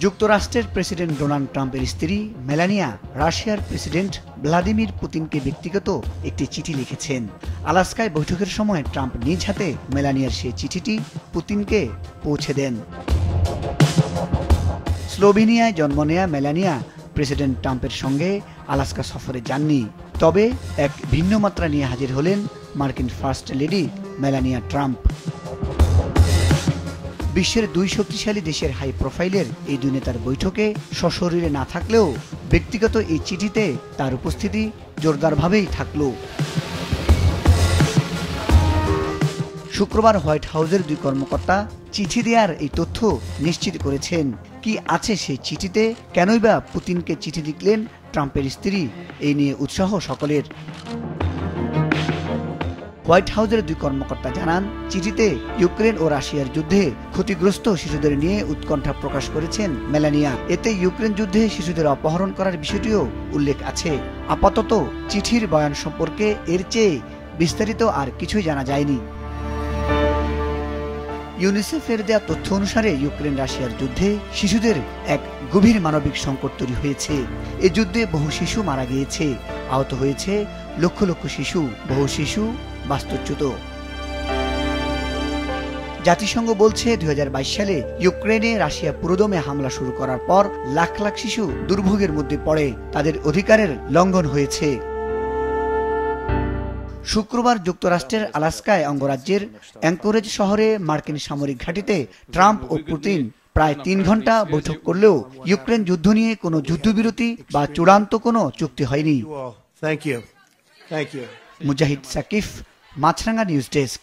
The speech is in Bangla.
যুক্তরাষ্ট্রের প্রেসিডেন্ট ডোনাল্ড ট্রাম্পের স্ত্রী মেলানিয়া রাশিয়ার প্রেসিডেন্ট ভ্লাদিমির পুতিনকে ব্যক্তিগত একটি চিঠি লিখেছেন। আলাস্কায় বৈঠকের সময় ট্রাম্প নিজ হাতে মেলানিয়ার সেই চিঠিটি পুতিনকে পৌঁছে দেন। স্লোভেনিয়ায় জন্ম নেয়া মেলানিয়া প্রেসিডেন্ট ট্রাম্পের সঙ্গে আলাস্কা সফরে যাননি, তবে এক ভিন্ন মাত্রা নিয়ে হাজির হলেন মার্কিন ফার্স্ট লেডি মেলানিয়া ট্রাম্প। বিশ্বের দুই শক্তিশালী দেশের হাই প্রোফাইলের এই দুই নেতার বৈঠকে সশরীরে না থাকলেও ব্যক্তিগত এই চিঠিতে তার উপস্থিতি জোরদারভাবেই থাকল। শুক্রবার হোয়াইট হাউসের দুই কর্মকর্তা চিঠি দেওয়ার এই তথ্য নিশ্চিত করেছেন। কি আছে সেই চিঠিতে, কেনই বা পুতিনকে চিঠি লিখলেন ট্রাম্পের স্ত্রী, এই নিয়ে উৎসাহ সকলের। হোয়াইট হাউসের দুই কর্মকর্তা জানান, চিঠিতে ইউক্রেন ও রাশিয়ার যুদ্ধে ক্ষতিগ্রস্ত শিশুদের নিয়ে উৎকণ্ঠা প্রকাশ করেছেন মেলানিয়া। এতে ইউক্রেন যুদ্ধে শিশুদের অপহরণ করার বিষয়টিও উল্লেখ আছে। আপাতত চিঠির বয়ান সম্পর্কে এর চেয়ে বিস্তারিত আর কিছুই জানা যায়নি। ইউনিসেফের দেয়া তথ্য অনুসারে ইউক্রেন রাশিয়ার যুদ্ধে শিশুদের এক গভীর মানবিক সংকট তৈরি হয়েছে। এ যুদ্ধে বহু শিশু মারা গিয়েছে, আহত হয়েছে লক্ষ লক্ষ শিশু, বহু শিশু বাস্তুচ্যুত। জাতিসংঘ বলছে 2022 সালে ইউক্রেনে রাশিয়া পুরোদমে হামলা শুরু করার পর লাখ লাখ শিশু দুর্ভোগের মধ্যে পড়ে, তাদের অধিকারের লঙ্ঘন হয়েছে। শুক্রবার যুক্তরাষ্ট্রের আলাস্কায় অঙ্গরাজ্যের অ্যাঙ্করেজ শহরে মার্কিন সামরিক ঘাঁটিতে ট্রাম্প ও পুতিন প্রায় 3 ঘন্টা বৈঠক করলেও ইউক্রেন যুদ্ধ নিয়ে কোনো যুদ্ধবিরতি বা চূড়ান্ত কোনো চুক্তি হয়নি। মুজাহিদ সাকিফ, মাছরাঙ্গা নিউজ ডেস্ক।